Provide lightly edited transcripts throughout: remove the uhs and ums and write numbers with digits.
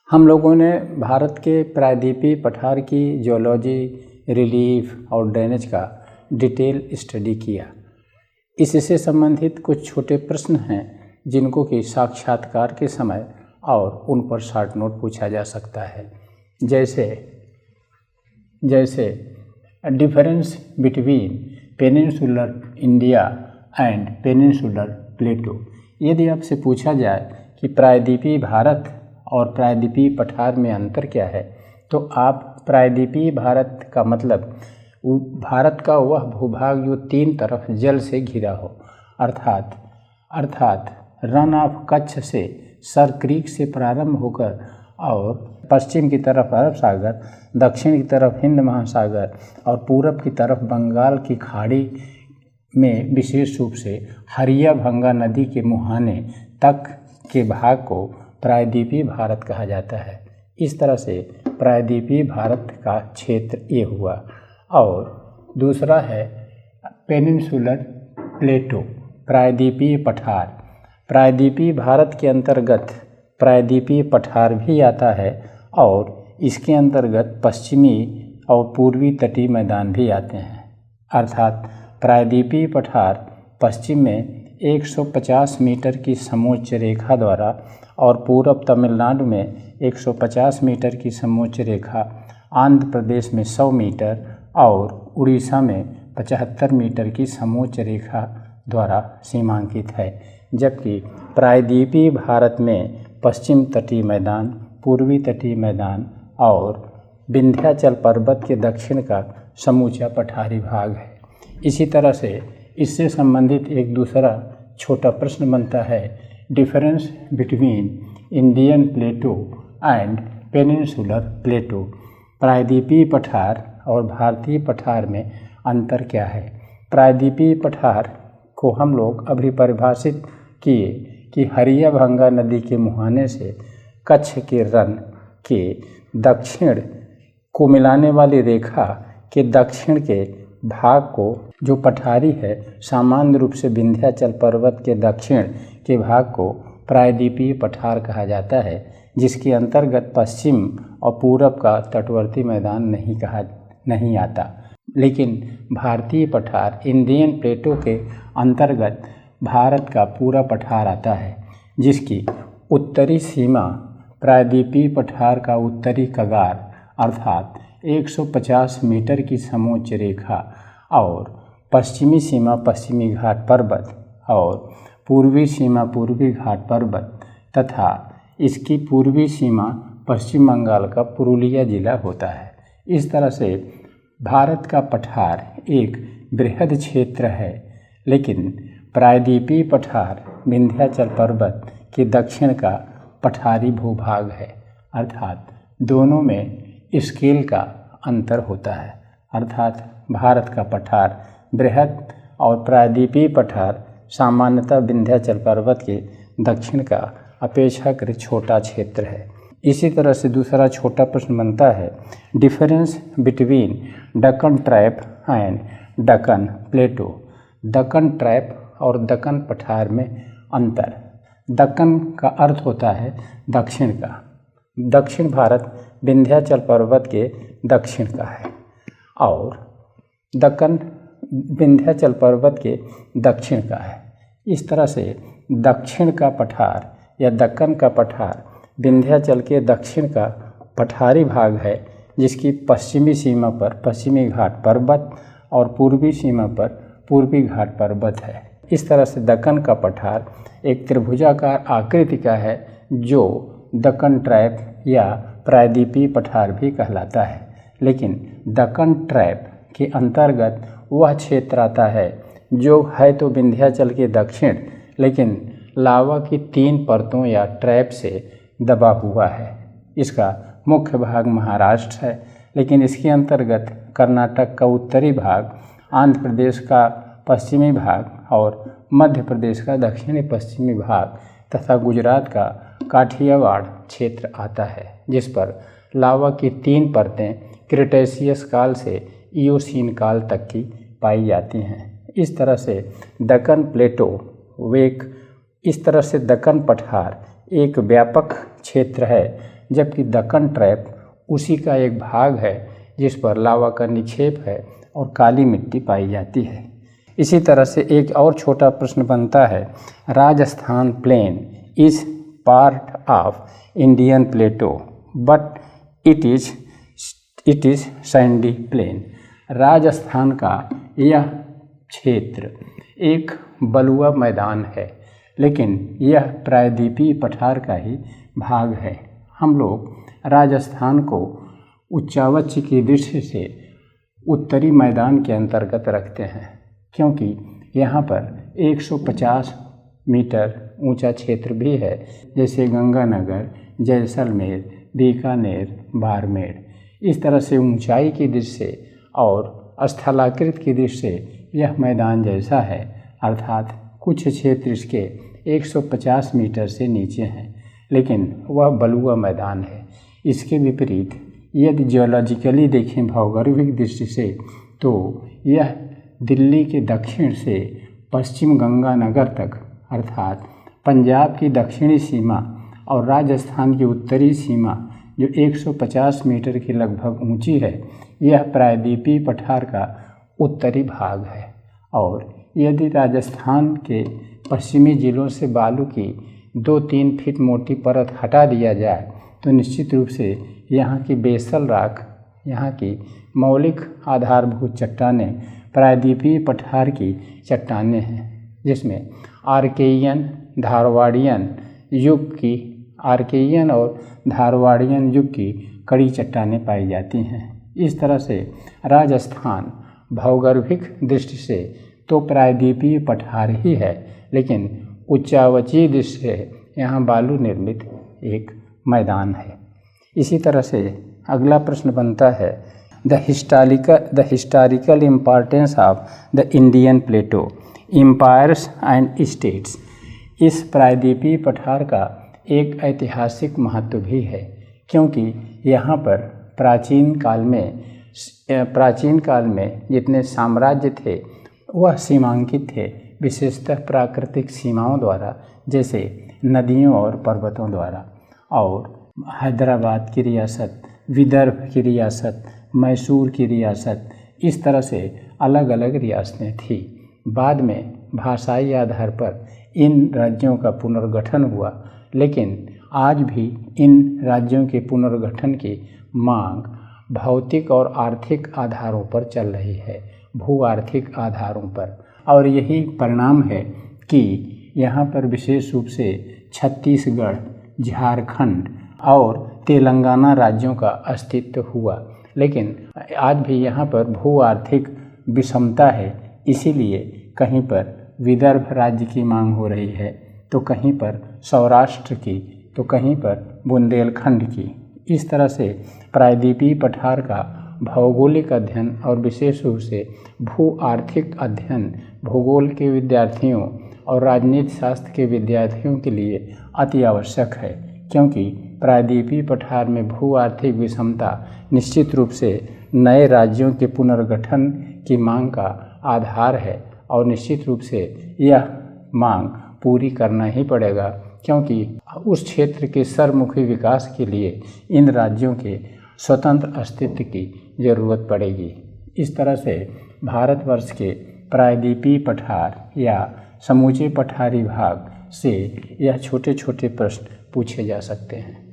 हम लोगों ने भारत के प्रायद्वीपीय पठार की जियोलॉजी, रिलीफ और ड्रेनेज का डिटेल स्टडी किया। इससे संबंधित कुछ छोटे प्रश्न हैं जिनको कि साक्षात्कार के समय और उन पर शॉर्ट नोट पूछा जा सकता है। जैसे difference between peninsular India and peninsular प्लेटो। यदि आपसे पूछा जाए कि प्रायद्वीपीय भारत और प्रायद्वीपीय पठार में अंतर क्या है, तो आप प्रायद्वीपीय भारत का मतलब भारत का वह भूभाग जो तीन तरफ जल से घिरा हो, अर्थात रन ऑफ कच्छ से सर क्रीक से प्रारंभ होकर और पश्चिम की तरफ अरब सागर, दक्षिण की तरफ हिंद महासागर और पूरब की तरफ बंगाल की खाड़ी में विशेष रूप से हरिया भंगा नदी के मुहाने तक के भाग को प्रायद्वीपीय भारत कहा जाता है। इस तरह से प्रायद्वीपीय भारत का क्षेत्र ये हुआ। और दूसरा है पेनिनसुलर प्लेटो, प्रायद्वीपीय पठार। प्रायद्वीपीय भारत के अंतर्गत प्रायद्वीपीय पठार भी आता है और इसके अंतर्गत पश्चिमी और पूर्वी तटीय मैदान भी आते हैं। अर्थात प्रायद्वीपीय पठार पश्चिम में 150 मीटर की समोच्च रेखा द्वारा और पूरब तमिलनाडु में 150 मीटर की समोच्च रेखा, आंध्र प्रदेश में 100 मीटर और उड़ीसा में 75 मीटर की समोच्च रेखा द्वारा सीमांकित है। जबकि प्रायद्वीपीय भारत में पश्चिम तटीय मैदान, पूर्वी तटीय मैदान और विंध्याचल पर्वत के दक्षिण का समूचा पठारी भाग है। इसी तरह से इससे संबंधित एक दूसरा छोटा प्रश्न बनता है, difference between Indian plateau and peninsular plateau. प्रायद्वीपीय पठार और भारतीय पठार में अंतर क्या है? प्रायद्वीपीय पठार को हम लोग अभी परिभाषित किए कि हरिया भंगा नदी के मुहाने से कच्छ के रन के दक्षिण को मिलाने वाली रेखा के दक्षिण के भाग को जो पठारी है, सामान्य रूप से विंध्याचल पर्वत के दक्षिण के भाग को प्रायद्वीपीय पठार कहा जाता है, जिसके अंतर्गत पश्चिम और पूरब का तटवर्ती मैदान नहीं आता। लेकिन भारतीय पठार इंडियन प्लेटो के अंतर्गत भारत का पूरा पठार आता है, जिसकी उत्तरी सीमा प्रायद्वीपीय पठार का उत्तरी कगार अर्थात 150 मीटर की समोच्च रेखा और पश्चिमी सीमा पश्चिमी घाट पर्वत और पूर्वी सीमा पूर्वी घाट पर्वत तथा इसकी पूर्वी सीमा पश्चिम बंगाल का पुरुलिया जिला होता है। इस तरह से भारत का पठार एक बृहद क्षेत्र है, लेकिन प्रायद्वीपीय पठार विंध्याचल पर्वत के दक्षिण का पठारी भूभाग है। अर्थात दोनों में स्केल का अंतर होता है। अर्थात भारत का पठार बृहद और प्रायद्वीपीय पठार सामान्यतः विंध्याचल पर्वत के दक्षिण का अपेक्षाकृत छोटा क्षेत्र है। इसी तरह से दूसरा छोटा प्रश्न बनता है, difference between Deccan trap and Deccan plateau. Deccan trap और दक्कन पठार में अंतर। दक्कन का अर्थ होता है दक्षिण का। दक्षिण भारत विंध्याचल पर्वत के दक्षिण का है और दक्कन विंध्याचल पर्वत के दक्षिण का है। इस तरह से दक्षिण का पठार या दक्कन का पठार विंध्याचल के दक्षिण का पठारी भाग है, जिसकी पश्चिमी सीमा पर पश्चिमी घाट पर्वत और पूर्वी सीमा पर पूर्वी घाट पर्वत है। इस तरह से दक्कन का पठार एक त्रिभुजाकार आकृति का है, जो दक्कन ट्रैप या प्रायद्वीपीय पठार भी कहलाता है। लेकिन दक्कन ट्रैप के अंतर्गत वह क्षेत्र आता है जो है तो विंध्याचल के दक्षिण, लेकिन लावा की 3 परतों या ट्रैप से दबा हुआ है। इसका मुख्य भाग महाराष्ट्र है, लेकिन इसके अंतर्गत कर्नाटक का उत्तरी भाग, आंध्र प्रदेश का पश्चिमी भाग और मध्य प्रदेश का दक्षिणी पश्चिमी भाग तथा गुजरात का काठियावाड़ क्षेत्र आता है, जिस पर लावा की 3 परतें क्रिटेशियस काल से इयोसीन काल तक की पाई जाती हैं। इस तरह से दक्कन प्लेटो इस तरह से दक्कन पठार एक व्यापक क्षेत्र है जबकि दक्कन ट्रैप उसी का एक भाग है जिस पर लावा का निक्षेप है और काली मिट्टी पाई जाती है। इसी तरह से एक और छोटा प्रश्न बनता है, Rajasthan plain is part of Indian plateau but it is sandy plain. Rajasthan का यह क्षेत्र एक बलुआ मैदान है, लेकिन यह प्रायद्वीपीय पठार का ही भाग है। हम लोग राजस्थान को उच्चावच की दृष्टि से उत्तरी मैदान के अंतर्गत रखते हैं, क्योंकि यहाँ पर 150 मीटर ऊंचा क्षेत्र भी है, जैसे गंगानगर, जैसलमेर, बीकानेर, बाड़मेर। इस तरह से ऊंचाई की दृष्टि से और स्थलाकृत की दृष्टि से यह मैदान जैसा है, अर्थात कुछ क्षेत्र इसके 150 मीटर से नीचे हैं, लेकिन वह बलुआ मैदान है। इसके विपरीत यदि जियोलॉजिकली देखें, भौगोलिक दृष्टि से, तो यह दिल्ली के दक्षिण से पश्चिम गंगानगर तक, अर्थात पंजाब की दक्षिणी सीमा और राजस्थान की उत्तरी सीमा जो 150 मीटर की लगभग ऊंची है, यह प्रायद्वीपीय पठार का उत्तरी भाग है। और यदि राजस्थान के पश्चिमी जिलों से बालू की 2-3 फीट मोटी परत हटा दिया जाए तो निश्चित रूप से यहाँ की बेसल राख, यहाँ की मौलिक आधारभूत चट्टानें प्रायद्वीपीय पठार की चट्टानें हैं, जिसमें आर्केयन और धारवाड़ियन युग की कड़ी चट्टानें पाई जाती हैं। इस तरह से राजस्थान भौगोलिक दृष्टि से तो प्रायद्वीपीय पठार ही है, लेकिन उच्चावचीय दृष्टि से यहाँ बालू निर्मित एक मैदान है। इसी तरह से अगला प्रश्न बनता है, the historical importance of the Indian plateau, empires and states. इस प्रायद्वीपीय पठार का एक ऐतिहासिक महत्व भी है, क्योंकि यहाँ पर प्राचीन काल में जितने साम्राज्य थे वह सीमांकित थे, विशेषतः प्राकृतिक सीमाओं द्वारा, जैसे नदियों और पर्वतों द्वारा। और हैदराबाद की रियासत, विदर्भ की रियासत, मैसूर की रियासत, इस तरह से अलग अलग रियासतें थीं। बाद में भाषाई आधार पर इन राज्यों का पुनर्गठन हुआ, लेकिन आज भी इन राज्यों के पुनर्गठन की मांग भौतिक और आर्थिक आधारों पर चल रही है, भू आर्थिक आधारों पर। और यही परिणाम है कि यहाँ पर विशेष रूप से छत्तीसगढ़, झारखंड और तेलंगाना राज्यों का अस्तित्व हुआ, लेकिन आज भी यहाँ पर भू आर्थिक विषमता है। इसीलिए कहीं पर विदर्भ राज्य की मांग हो रही है, तो कहीं पर सौराष्ट्र की, तो कहीं पर बुंदेलखंड की। इस तरह से प्रायद्वीपीय पठार का भौगोलिक अध्ययन और विशेष रूप से भू आर्थिक अध्ययन भूगोल के विद्यार्थियों और राजनीति शास्त्र के विद्यार्थियों के लिए अति आवश्यक है, क्योंकि प्रायद्वीपीय पठार में भू आर्थिक विषमता निश्चित रूप से नए राज्यों के पुनर्गठन की मांग का आधार है, और निश्चित रूप से यह मांग पूरी करना ही पड़ेगा, क्योंकि उस क्षेत्र के सर्वमुखी विकास के लिए इन राज्यों के स्वतंत्र अस्तित्व की जरूरत पड़ेगी। इस तरह से भारतवर्ष के प्रायद्वीपीय पठार या समूचे पठारी भाग से यह छोटे छोटे प्रश्न पूछे जा सकते हैं।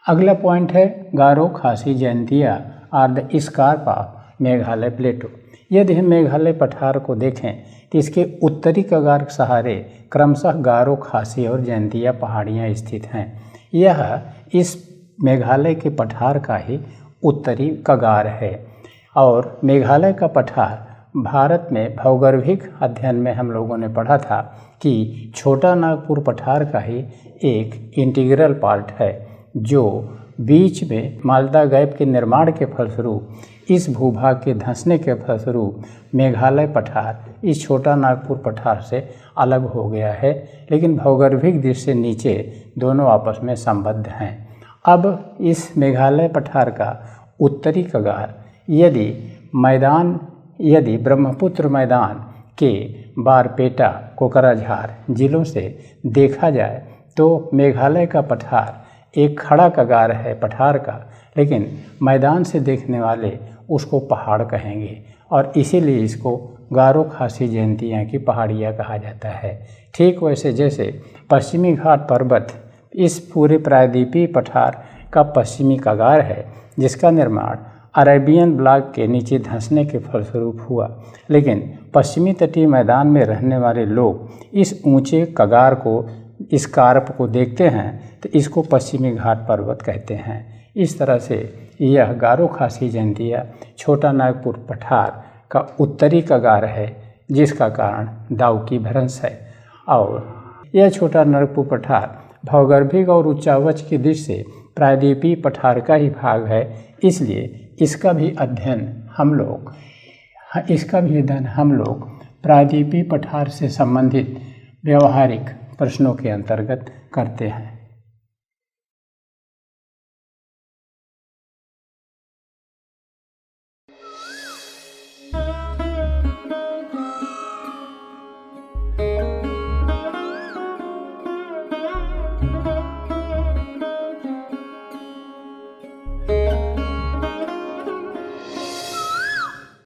अगला पॉइंट है, Garo Khasi Jaintia are the scarp of Meghalaya plateau. यदि हम मेघालय पठार को देखें तो इसके उत्तरी कगार सहारे क्रमशः गारो, खासी और जयंतिया पहाड़ियाँ स्थित हैं। यह इस मेघालय के पठार का ही उत्तरी कगार है। और मेघालय का पठार भारत में भौगोलिक अध्ययन में हम लोगों ने पढ़ा था कि छोटा नागपुर पठार का ही एक इंटीग्रल पार्ट है, जो बीच में मालदा गैप के निर्माण के फलस्वरूप, इस भूभाग के धंसने के फलस्वरूप मेघालय पठार इस छोटा नागपुर पठार से अलग हो गया है, लेकिन भौगोलिक दृष्टि से नीचे दोनों आपस में संबद्ध हैं। अब इस मेघालय पठार का उत्तरी कगार यदि ब्रह्मपुत्र मैदान के बारपेटा, कोकराझार जिलों से देखा जाए तो मेघालय का पठार एक खड़ा कगार है पठार का, लेकिन मैदान से देखने वाले उसको पहाड़ कहेंगे और इसीलिए इसको गारो खासी जयंतिया की पहाड़ियाँ कहा जाता है। ठीक वैसे जैसे पश्चिमी घाट पर्वत इस पूरे प्रायद्वीपीय पठार का पश्चिमी कगार है, जिसका निर्माण अरेबियन ब्लॉक के नीचे धंसने के फलस्वरूप हुआ, लेकिन पश्चिमी तटीय मैदान में रहने वाले लोग इस ऊंचे कगार को, इस कारप को देखते हैं तो इसको पश्चिमी घाट पर्वत कहते हैं। इस तरह से यह गारो खासी जयंतिया छोटा नागपुर पठार का उत्तरी कगार है, जिसका कारण दाऊ की भ्रंश है। और यह छोटा नागपुर पठार भौगर्भिक और उच्चावच की दृष्टि से प्रायद्वीपीय पठार का ही भाग है, इसलिए इसका भी अध्ययन हम लोग प्रायद्वीपीय पठार से संबंधित व्यवहारिक प्रश्नों के अंतर्गत करते हैं।